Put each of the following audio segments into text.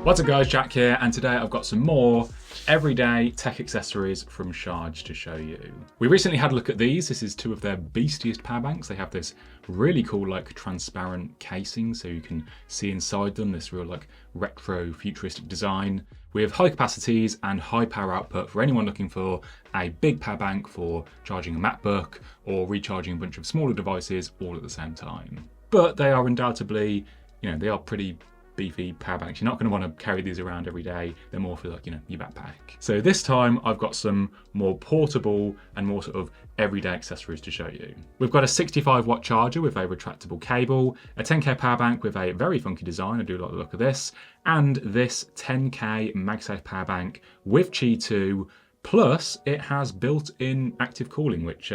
What's up guys, Jack here, and today I've got some more everyday tech accessories from Sharge to show you. We recently had a look at these. This is two of their beastiest power banks. They have this really cool like transparent casing so you can see inside them, this real like retro futuristic design. We have high capacities and high power output for anyone looking for a big power bank for charging a MacBook or recharging a bunch of smaller devices all at the same time. But they are undoubtedly, they are pretty beefy power banks. You're not going to want to carry these around every day. They're more for like, your backpack. So this time I've got some more portable and more sort of everyday accessories to show you. We've got a 65-watt charger with a retractable cable, a 10K power bank with a very funky design, I do like the look of this, and this 10K MagSafe power bank with Qi2, plus it has built-in active cooling, which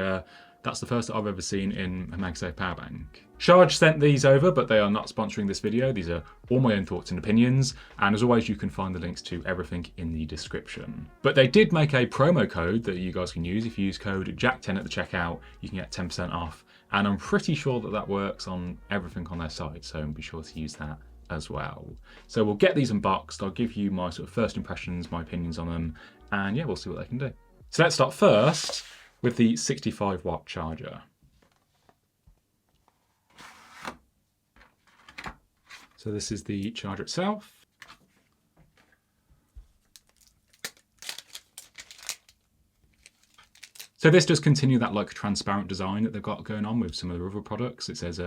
that's the first that I've ever seen in a MagSafe power bank. Sharge sent these over, but they are not sponsoring this video. These are all my own thoughts and opinions. And as always, you can find the links to everything in the description. But they did make a promo code that you guys can use. If you use code JACK10 at the checkout, you can get 10% off. And I'm pretty sure that that works on everything on their site. So be sure to use that as well. So we'll get these unboxed. I'll give you my sort of first impressions, my opinions on them. And yeah, we'll see what they can do. So let's start first with the 65-watt charger. So this is the charger itself. So this does continue that like transparent design that they've got going on with some of their other products. It says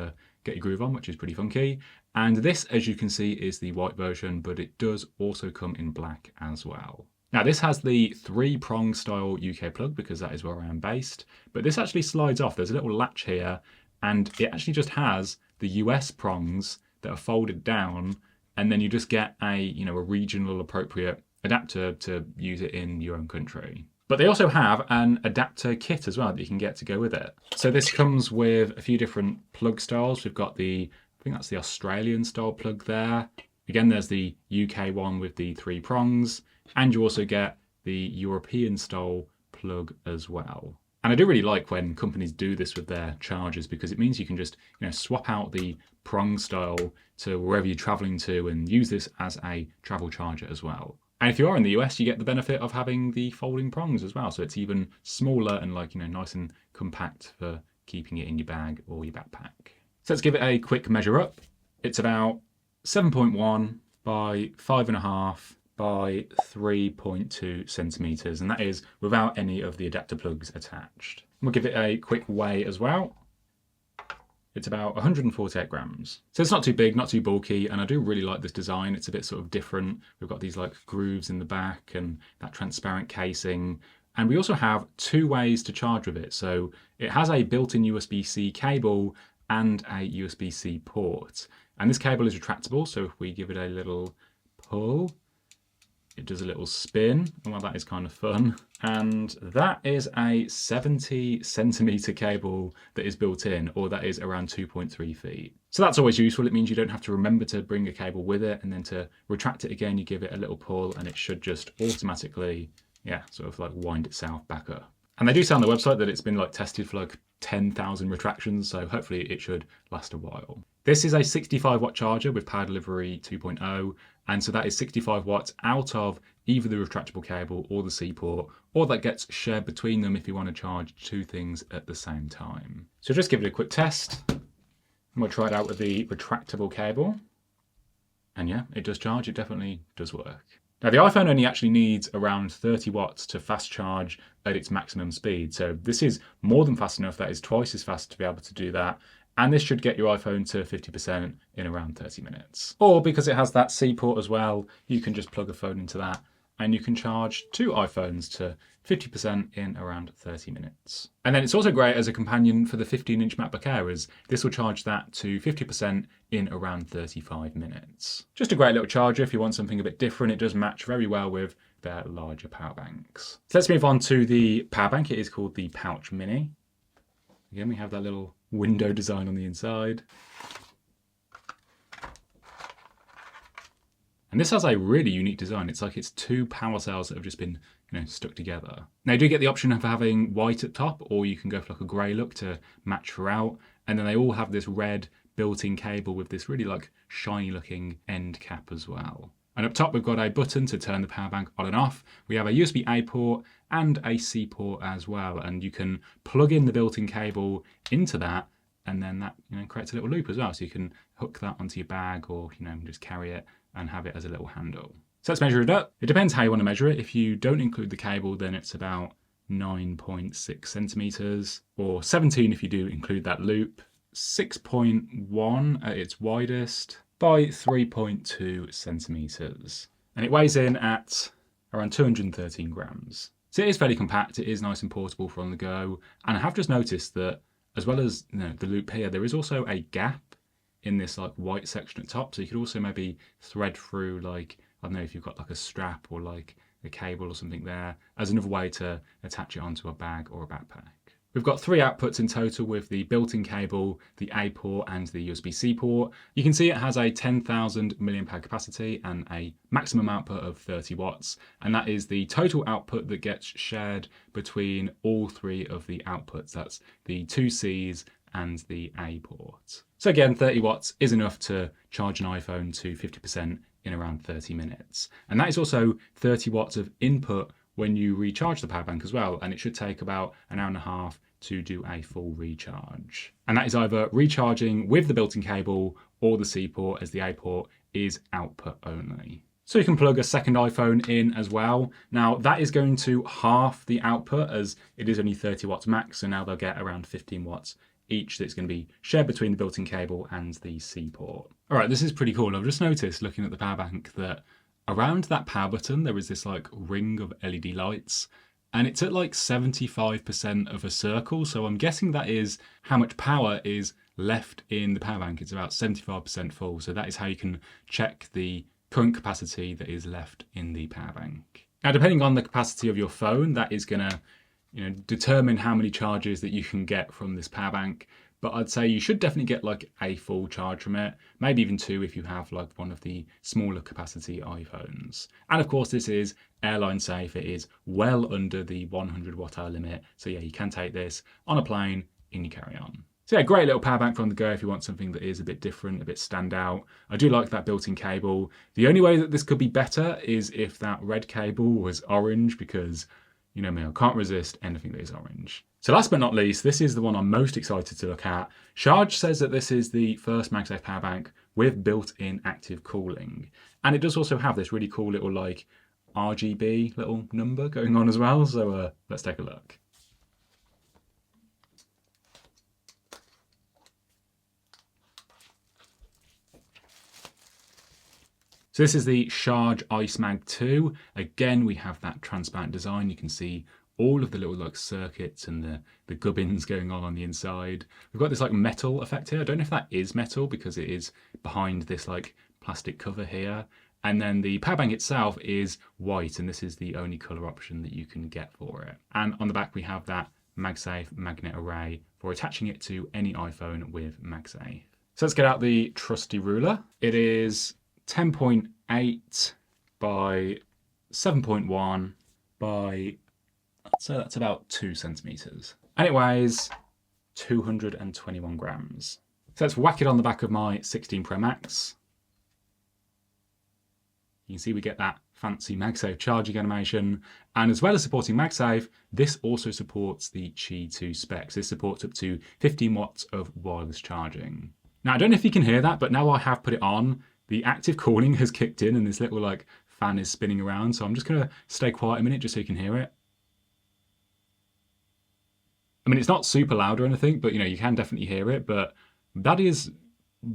get your groove on, which is pretty funky. And this, as you can see, is the white version, but it does also come in black as well. Now this has the 3-prong style UK plug because that is where I am based, but this actually slides off. There's a little latch here and it actually just has the US prongs that are folded down, and then you just get a regional appropriate adapter to use it in your own country. But they also have an adapter kit as well that you can get to go with it. So this comes with a few different plug styles. We've got I think that's the Australian style plug there. Again, there's the UK one with the 3 prongs, and you also get the European style plug as well. And I do really like when companies do this with their chargers because it means you can just swap out the prong style to wherever you're traveling to and use this as a travel charger as well. And if you are in the US, you get the benefit of having the folding prongs as well. So it's even smaller and nice and compact for keeping it in your bag or your backpack. So let's give it a quick measure up. It's about 7.1 by 5.5 by 3.2 centimeters, and that is without any of the adapter plugs attached. We'll give it a quick weigh as well. It's about 148 grams. So it's not too big, not too bulky, and I do really like this design. It's a bit sort of different. We've got these like grooves in the back and that transparent casing. And we also have 2 ways to charge with it. So it has a built-in USB-C cable and a USB-C port. And this cable is retractable, so if we give it a little pull, it does a little spin, and well, that is kind of fun. And that is a 70 centimeter cable that is built in, or that is around 2.3 feet. So that's always useful. It means you don't have to remember to bring a cable with it, and then to retract it again, you give it a little pull, and it should just automatically, sort of like wind itself back up. And they do say on the website that it's been like tested for like 10,000 retractions, so hopefully it should last a while. This is a 65-watt charger with power delivery 2.0, and so that is 65 watts out of either the retractable cable or the C port, or that gets shared between them if you want to charge 2 things at the same time. So just give it a quick test, and we'll try it out with the retractable cable. And yeah, it does charge, it definitely does work. Now the iPhone only actually needs around 30 watts to fast charge at its maximum speed. So this is more than fast enough, that is twice as fast to be able to do that. And this should get your iPhone to 50% in around 30 minutes. Or because it has that C port as well, you can just plug a phone into that and you can charge 2 iPhones to 50% in around 30 minutes. And then it's also great as a companion for the 15-inch MacBook Air, as this will charge that to 50% in around 35 minutes. Just a great little charger if you want something a bit different. It does match very well with their larger power banks. So let's move on to the power bank. It is called the Pouch Mini. Again, we have that little window design on the inside. And this has a really unique design. It's like it's 2 power cells that have just been stuck together. Now you do get the option of having white at top, or you can go for like a grey look to match throughout. And then they all have this red built-in cable with this really like shiny looking end cap as well. And up top, we've got a button to turn the power bank on and off. We have a USB-A port and a C port as well. And you can plug in the built-in cable into that, and then that creates a little loop as well. So you can hook that onto your bag, or just carry it and have it as a little handle. So let's measure it up. It depends how you want to measure it. If you don't include the cable, then it's about 9.6 centimeters, or 17 if you do include that loop. 6.1 at its widest by 3.2 centimeters. And it weighs in at around 213 grams. So it is fairly compact, it is nice and portable for on the go. And I have just noticed that as well as the loop here, there is also a gap in this like white section at top. So you could also maybe thread through, like, I don't know if you've got like a strap or like a cable or something there as another way to attach it onto a bag or a backpack. We've got 3 outputs in total with the built-in cable, the A port and the USB-C port. You can see it has a 10,000 mAh capacity and a maximum output of 30 watts. And that is the total output that gets shared between all 3 of the outputs. That's the 2 Cs and the A port. So again, 30 watts is enough to charge an iPhone to 50% in around 30 minutes. And that is also 30 watts of input when you recharge the power bank as well. And it should take about an hour and a half to do a full recharge. And that is either recharging with the built-in cable or the C port, as the A port is output only. So you can plug a second iPhone in as well. Now that is going to half the output, as it is only 30 watts max. So now they'll get around 15 watts each that's going to be shared between the built-in cable and the C port. All right, this is pretty cool. I've just noticed looking at the power bank that around that power button, there is this like ring of LED lights, and it's at like 75% of a circle. So I'm guessing that is how much power is left in the power bank. It's about 75% full. So that is how you can check the current capacity that is left in the power bank. Now, depending on the capacity of your phone, that is going to determine how many charges that you can get from this power bank. But I'd say you should definitely get like a full charge from it, maybe even 2 if you have like one of the smaller capacity iPhones. And of course, this is airline safe. It is well under the 100 watt-hour limit. So yeah, you can take this on a plane in your carry-on. So yeah, great little power bank from the go if you want something that is a bit different, a bit standout. I do like that built-in cable. The only way that this could be better is if that red cable was orange, because you know me, I can't resist anything that is orange. So last but not least, this is the one I'm most excited to look at. Sharge says that this is the first MagSafe power bank with built-in active cooling. And it does also have this really cool little like RGB little number going on as well. So let's take a look. So this is the Sharge IceMag 2. Again, we have that transparent design. You can see all of the little like circuits and the gubbins going on the inside. We've got this like metal effect here. I don't know if that is metal because it is behind this like plastic cover here. And then the power bank itself is white, and this is the only color option that you can get for it. And on the back, we have that MagSafe magnet array for attaching it to any iPhone with MagSafe. So let's get out the trusty ruler. It is 10.8 by 7.1 by, so that's about 2 centimeters. And it weighs 221 grams. So let's whack it on the back of my 16 Pro Max. You can see we get that fancy MagSafe charging animation. And as well as supporting MagSafe, this also supports the Qi2 specs. This supports up to 15 watts of wireless charging. Now, I don't know if you can hear that, but now I have put it on, the active cooling has kicked in and this little like fan is spinning around. So I'm just gonna stay quiet a minute just so you can hear it. I mean, it's not super loud or anything, but you can definitely hear it, but that is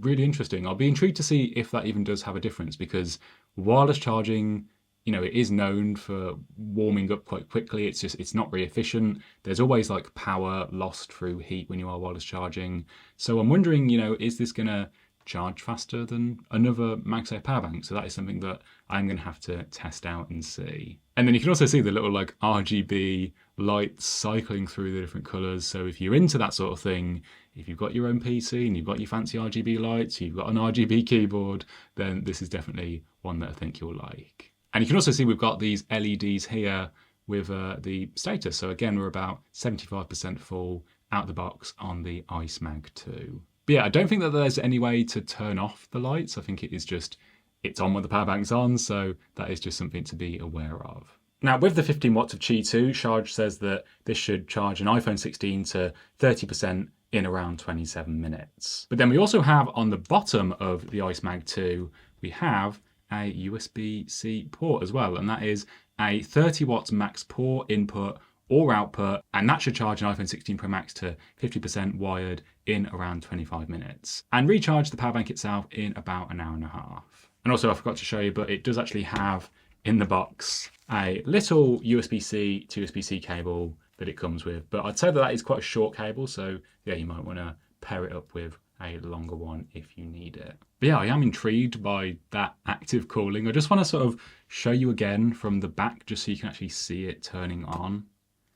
really interesting. I'll be intrigued to see if that even does have a difference, because wireless charging, it is known for warming up quite quickly. It's not very efficient. There's always like power lost through heat when you are wireless charging. So I'm wondering, is this gonna charge faster than another MagSafe power bank? So that is something that I'm going to have to test out and see. And then you can also see the little like RGB lights cycling through the different colors. So if you're into that sort of thing, if you've got your own PC and you've got your fancy RGB lights, you've got an RGB keyboard, then this is definitely one that I think you'll like. And you can also see we've got these LEDs here with the status. So again, we're about 75% full out the box on the IceMag 2. But yeah, I don't think that there's any way to turn off the lights. I think it is just it's on when the power bank's on, so that is just something to be aware of. Now, with the 15 watts of Qi2, Sharge says that this should charge an iPhone 16 to 30% in around 27 minutes. But then we also have on the bottom of the IceMag 2, we have a USB-C port as well, and that is a 30 watts max port input or output, and that should charge an iPhone 16 Pro Max to 50% wired in around 25 minutes, and recharge the power bank itself in about an hour and a half. And also I forgot to show you, but it does actually have in the box a little USB-C to USB-C cable that it comes with, but I'd say that is quite a short cable, so yeah, you might want to pair it up with a longer one if you need it. But yeah, I am intrigued by that active cooling. I just want to sort of show you again from the back just so you can actually see it turning on.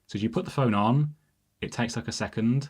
So as you put the phone on, it takes like a second,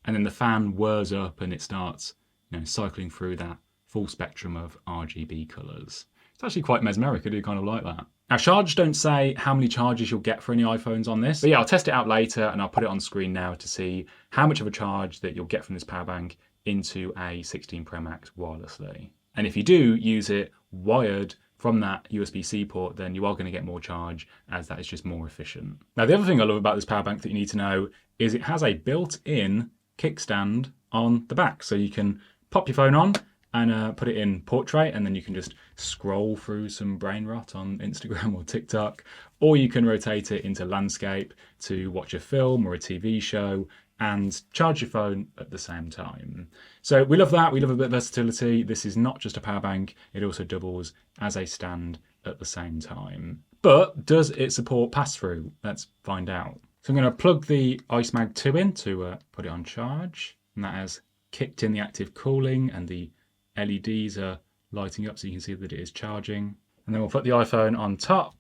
and then the fan whirs up and it starts, cycling through that full spectrum of RGB colours. It's actually quite mesmeric. I do kind of like that. Now, Sharge don't say how many charges you'll get for any iPhones on this, but yeah, I'll test it out later and I'll put it on screen now to see how much of a charge that you'll get from this power bank into a 16 Pro Max wirelessly. And if you do use it wired from that USB-C port, then you are going to get more charge, as that is just more efficient. Now, the other thing I love about this power bank that you need to know is it has a built-in kickstand on the back. So you can pop your phone on and put it in portrait, and then you can just scroll through some brain rot on Instagram or TikTok, or you can rotate it into landscape to watch a film or a TV show and charge your phone at the same time. So we love that. We love a bit of versatility. This is not just a power bank. It also doubles as a stand at the same time. But does it support pass-through? Let's find out. So I'm going to plug the IceMag 2 in to put it on charge. And that has kicked in the active cooling, and the LEDs are lighting up so you can see that it is charging. And then we'll put the iPhone on top.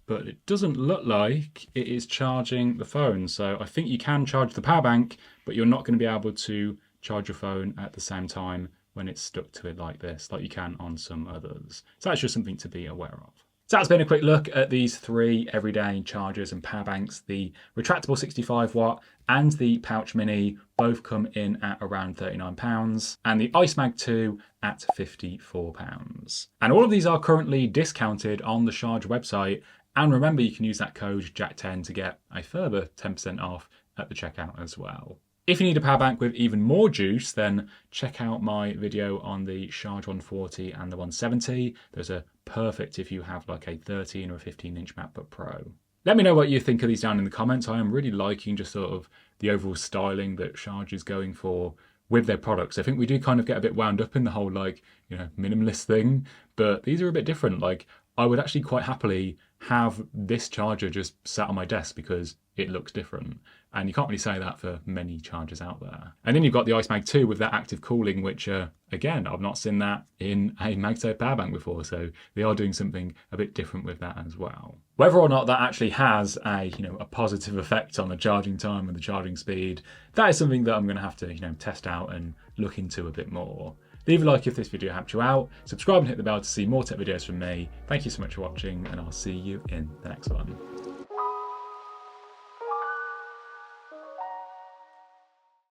But it doesn't look like it is charging the phone. So I think you can charge the power bank, but you're not going to be able to charge your phone at the same time when it's stuck to it like this, like you can on some others. So that's just something to be aware of. So that's been a quick look at these three everyday chargers and power banks. The retractable 65 watt and the pouch mini both come in at around £39, and the IceMag 2 at £54. And all of these are currently discounted on the Sharge website. And remember, you can use that code JACK10 to get a further 10% off at the checkout as well. If you need a power bank with even more juice, then check out my video on the Sharge 140 and the 170. Those are perfect if you have like a 13 or a 15-inch MacBook Pro. Let me know what you think of these down in the comments. I am really liking just sort of the overall styling that Sharge is going for with their products. I think we do kind of get a bit wound up in the whole minimalist thing, but these are a bit different. Like, I would actually quite happily have this charger just sat on my desk because it looks different. And you can't really say that for many chargers out there. And then you've got the IceMag 2 with that active cooling, which again, I've not seen that in a MagSafe power bank before. So they are doing something a bit different with that as well. Whether or not that actually has a positive effect on the charging time and the charging speed, that is something that I'm going to have to test out and look into a bit more. Leave a like if this video helped you out, subscribe and hit the bell to see more tech videos from me. Thank you so much for watching, and I'll see you in the next one.